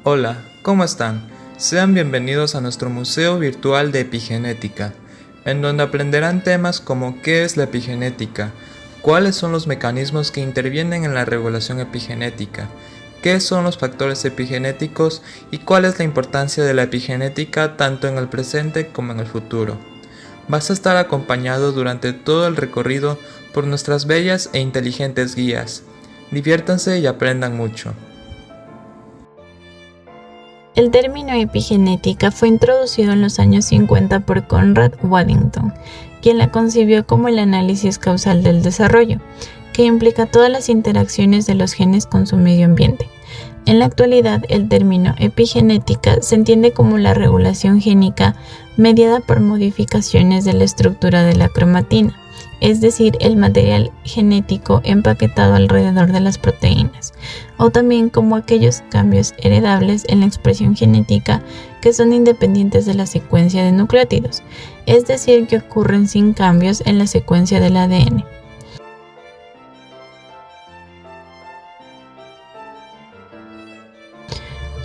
Hola, ¿cómo están? Sean bienvenidos a nuestro Museo Virtual de Epigenética, en donde aprenderán temas como qué es la epigenética, cuáles son los mecanismos que intervienen en la regulación epigenética, qué son los factores epigenéticos y cuál es la importancia de la epigenética tanto en el presente como en el futuro. Vas a estar acompañado durante todo el recorrido por nuestras bellas e inteligentes guías. Diviértanse y aprendan mucho. El término epigenética fue introducido en los años 50 por Conrad Waddington, quien la concibió como el análisis causal del desarrollo, que implica todas las interacciones de los genes con su medio ambiente. En la actualidad, el término epigenética se entiende como la regulación génica mediada por modificaciones de la estructura de la cromatina, es decir, el material genético empaquetado alrededor de las proteínas, o también como aquellos cambios heredables en la expresión genética que son independientes de la secuencia de nucleótidos, es decir, que ocurren sin cambios en la secuencia del ADN.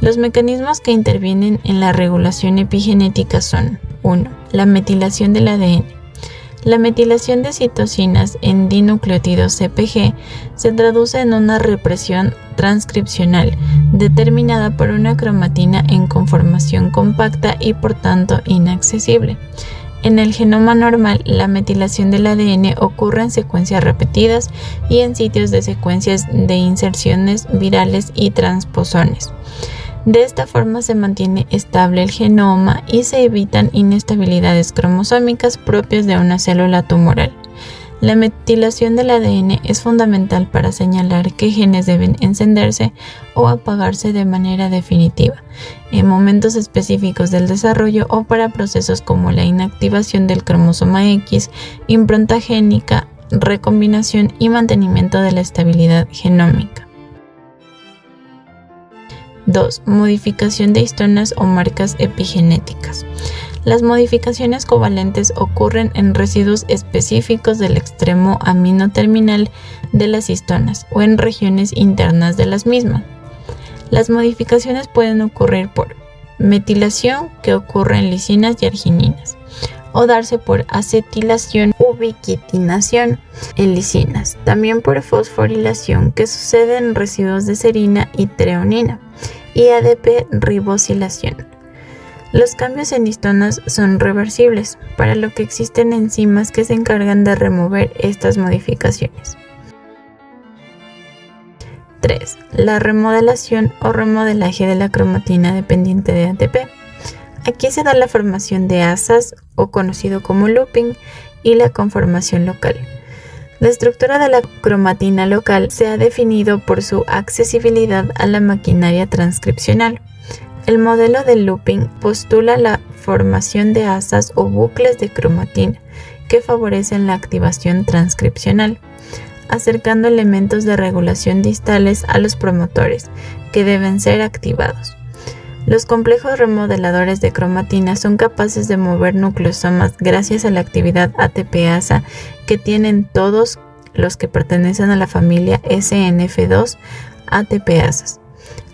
Los mecanismos que intervienen en la regulación epigenética son 1. La metilación del ADN. La metilación de citosinas en dinucleótidos CpG se traduce en una represión transcripcional determinada por una cromatina en conformación compacta y por tanto inaccesible. En el genoma normal, la metilación del ADN ocurre en secuencias repetidas y en sitios de secuencias de inserciones virales y transposones. De esta forma se mantiene estable el genoma y se evitan inestabilidades cromosómicas propias de una célula tumoral. La metilación del ADN es fundamental para señalar qué genes deben encenderse o apagarse de manera definitiva, en momentos específicos del desarrollo o para procesos como la inactivación del cromosoma X, impronta génica, recombinación y mantenimiento de la estabilidad genómica. 2. Modificación de histonas o marcas epigenéticas. Las modificaciones covalentes ocurren en residuos específicos del extremo amino terminal de las histonas o en regiones internas de las mismas. Las modificaciones pueden ocurrir por metilación, que ocurre en lisinas y argininas, o darse por acetilación u biquitinación en lisinas, también por fosforilación, que sucede en residuos de serina y treonina, y ADP ribosilación. Los cambios en histonas son reversibles, para lo que existen enzimas que se encargan de remover estas modificaciones. 3. La remodelación o remodelaje de la cromatina dependiente de ATP. Aquí se da la formación de asas, o conocido como looping, y la conformación local. La estructura de la cromatina local se ha definido por su accesibilidad a la maquinaria transcripcional. El modelo de looping postula la formación de asas o bucles de cromatina que favorecen la activación transcripcional, acercando elementos de regulación distales a los promotores, que deben ser activados. Los complejos remodeladores de cromatina son capaces de mover nucleosomas gracias a la actividad ATPasa que tienen todos los que pertenecen a la familia SNF2 ATPasas.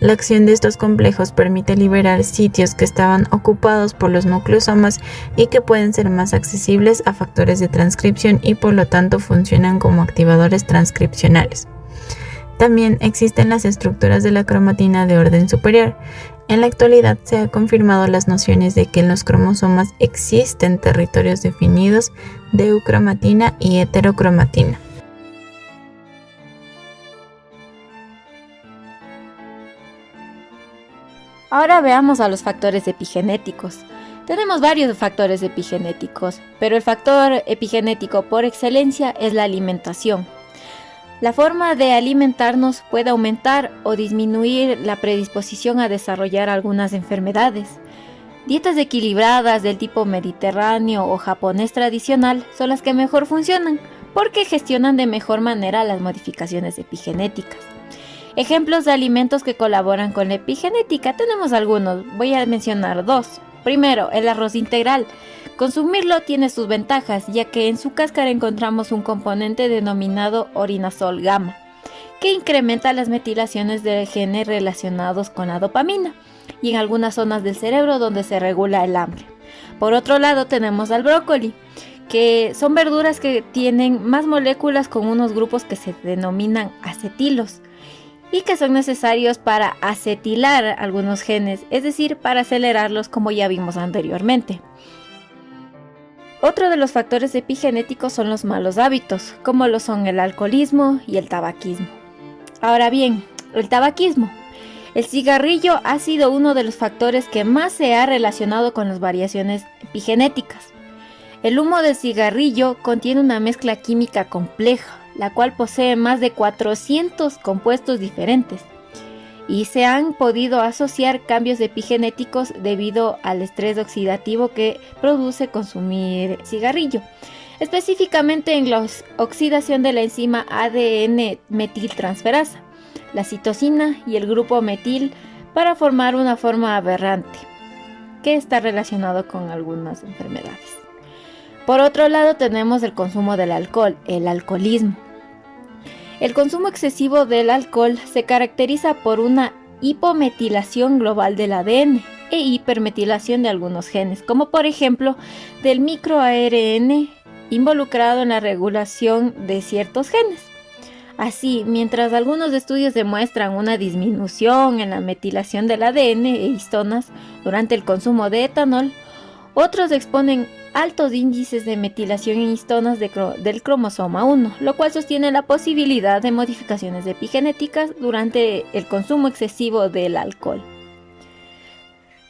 La acción de estos complejos permite liberar sitios que estaban ocupados por los nucleosomas y que pueden ser más accesibles a factores de transcripción y por lo tanto funcionan como activadores transcripcionales. También existen las estructuras de la cromatina de orden superior. En la actualidad se ha confirmado las nociones de que en los cromosomas existen territorios definidos de eucromatina y heterocromatina. Ahora veamos a los factores epigenéticos. Tenemos varios factores epigenéticos, pero el factor epigenético por excelencia es la alimentación. La forma de alimentarnos puede aumentar o disminuir la predisposición a desarrollar algunas enfermedades. Dietas equilibradas del tipo mediterráneo o japonés tradicional son las que mejor funcionan porque gestionan de mejor manera las modificaciones epigenéticas. Ejemplos de alimentos que colaboran con la epigenética tenemos algunos, voy a mencionar dos. Primero, el arroz integral. Consumirlo tiene sus ventajas, ya que en su cáscara encontramos un componente denominado orinazol gamma, que incrementa las metilaciones de genes relacionados con la dopamina y en algunas zonas del cerebro donde se regula el hambre. Por otro lado tenemos al brócoli, que son verduras que tienen más moléculas con unos grupos que se denominan acetilos y que son necesarios para acetilar algunos genes, es decir, para acelerarlos como ya vimos anteriormente. Otro de los factores epigenéticos son los malos hábitos, como lo son el alcoholismo y el tabaquismo. Ahora bien, el tabaquismo. El cigarrillo ha sido uno de los factores que más se ha relacionado con las variaciones epigenéticas. El humo del cigarrillo contiene una mezcla química compleja, la cual posee más de 400 compuestos diferentes, y se han podido asociar cambios epigenéticos debido al estrés oxidativo que produce consumir cigarrillo, específicamente en la oxidación de la enzima ADN metiltransferasa, la citosina y el grupo metil para formar una forma aberrante, que está relacionado con algunas enfermedades. Por otro lado tenemos el consumo del alcohol, el alcoholismo. El consumo excesivo del alcohol se caracteriza por una hipometilación global del ADN e hipermetilación de algunos genes, como por ejemplo del microARN involucrado en la regulación de ciertos genes. Así, mientras algunos estudios demuestran una disminución en la metilación del ADN e histonas durante el consumo de etanol, otros exponen altos índices de metilación en histonas del cromosoma 1, lo cual sostiene la posibilidad de modificaciones epigenéticas durante el consumo excesivo del alcohol.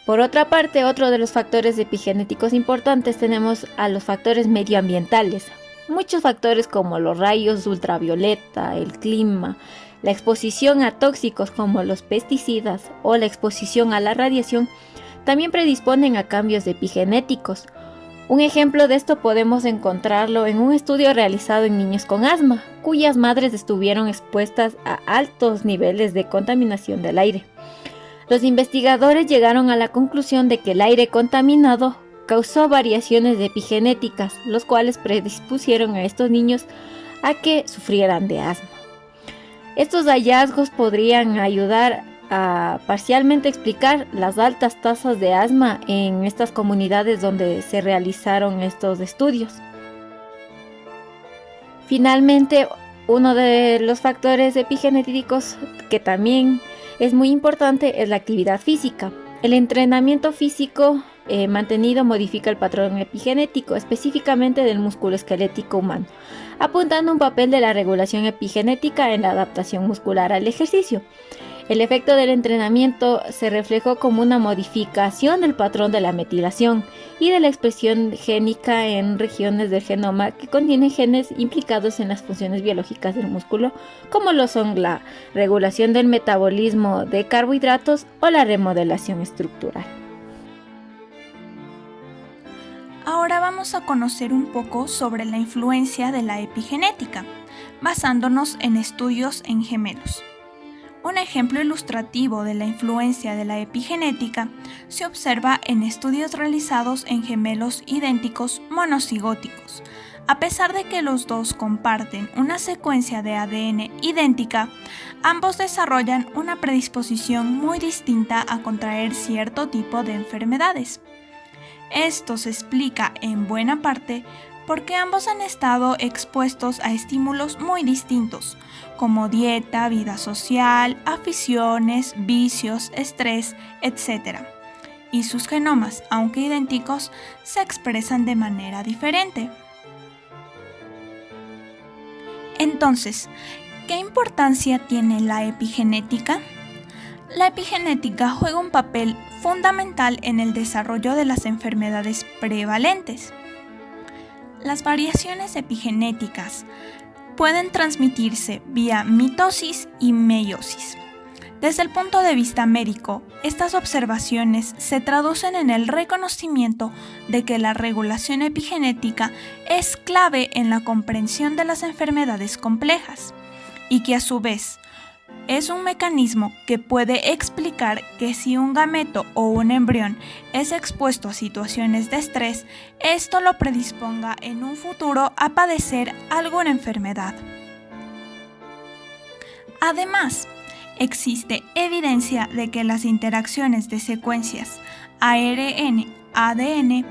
Por otra parte, otro de los factores epigenéticos importantes tenemos a los factores medioambientales. Muchos factores como los rayos ultravioleta, el clima, la exposición a tóxicos como los pesticidas o la exposición a la radiación también predisponen a cambios epigenéticos. Un ejemplo de esto podemos encontrarlo en un estudio realizado en niños con asma, cuyas madres estuvieron expuestas a altos niveles de contaminación del aire. Los investigadores llegaron a la conclusión de que el aire contaminado causó variaciones epigenéticas, los cuales predispusieron a estos niños a que sufrieran de asma. Estos hallazgos podrían ayudar a parcialmente explicar las altas tasas de asma en estas comunidades donde se realizaron estos estudios. Finalmente, uno de los factores epigenéticos que también es muy importante es la actividad física. El entrenamiento físico mantenido modifica el patrón epigenético, específicamente del músculo esquelético humano, apuntando un papel de la regulación epigenética en la adaptación muscular al ejercicio. El efecto del entrenamiento se reflejó como una modificación del patrón de la metilación y de la expresión génica en regiones del genoma que contienen genes implicados en las funciones biológicas del músculo, como lo son la regulación del metabolismo de carbohidratos o la remodelación estructural. Ahora vamos a conocer un poco sobre la influencia de la epigenética, basándonos en estudios en gemelos. Un ejemplo ilustrativo de la influencia de la epigenética se observa en estudios realizados en gemelos idénticos monocigóticos. A pesar de que los dos comparten una secuencia de ADN idéntica, ambos desarrollan una predisposición muy distinta a contraer cierto tipo de enfermedades. Esto se explica en buena parte porque ambos han estado expuestos a estímulos muy distintos, como dieta, vida social, aficiones, vicios, estrés, etc. Y sus genomas, aunque idénticos, se expresan de manera diferente. Entonces, ¿qué importancia tiene la epigenética? La epigenética juega un papel fundamental en el desarrollo de las enfermedades prevalentes. Las variaciones epigenéticas pueden transmitirse vía mitosis y meiosis. Desde el punto de vista médico, estas observaciones se traducen en el reconocimiento de que la regulación epigenética es clave en la comprensión de las enfermedades complejas y que a su vez es un mecanismo que puede explicar que si un gameto o un embrión es expuesto a situaciones de estrés, esto lo predisponga en un futuro a padecer alguna enfermedad. Además, existe evidencia de que las interacciones de secuencias ARN-ADN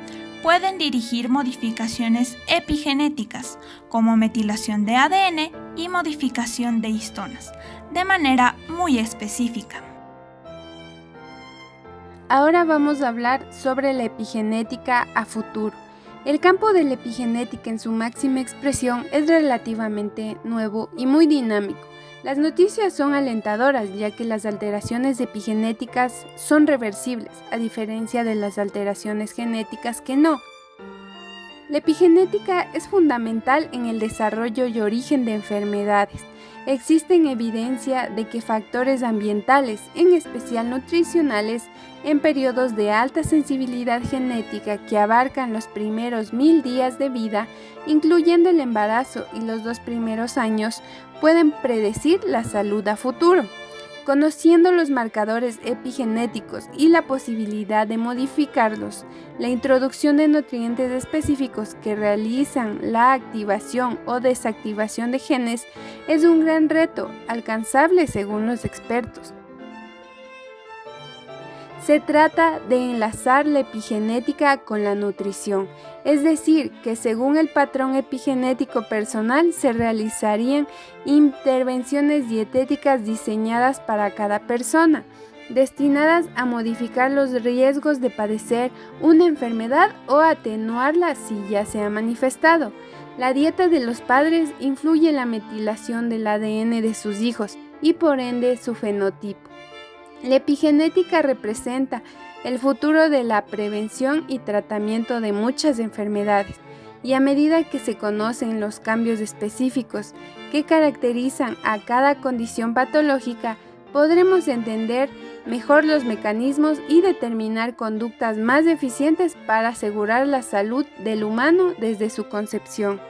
pueden dirigir modificaciones epigenéticas, como metilación de ADN y modificación de histonas, de manera muy específica. Ahora vamos a hablar sobre la epigenética a futuro. El campo de la epigenética en su máxima expresión es relativamente nuevo y muy dinámico. Las noticias son alentadoras, ya que las alteraciones epigenéticas son reversibles, a diferencia de las alteraciones genéticas que no. La epigenética es fundamental en el desarrollo y origen de enfermedades. Existe evidencia de que factores ambientales, en especial nutricionales, en periodos de alta sensibilidad genética que abarcan los primeros 1000 días de vida, incluyendo el embarazo y los 2 primeros años, pueden predecir la salud a futuro. Conociendo los marcadores epigenéticos y la posibilidad de modificarlos, la introducción de nutrientes específicos que realizan la activación o desactivación de genes es un gran reto, alcanzable según los expertos. Se trata de enlazar la epigenética con la nutrición, es decir, que según el patrón epigenético personal se realizarían intervenciones dietéticas diseñadas para cada persona, destinadas a modificar los riesgos de padecer una enfermedad o atenuarla si ya se ha manifestado. La dieta de los padres influye en la metilación del ADN de sus hijos y por ende su fenotipo. La epigenética representa el futuro de la prevención y tratamiento de muchas enfermedades, y a medida que se conocen los cambios específicos que caracterizan a cada condición patológica, podremos entender mejor los mecanismos y determinar conductas más eficientes para asegurar la salud del humano desde su concepción.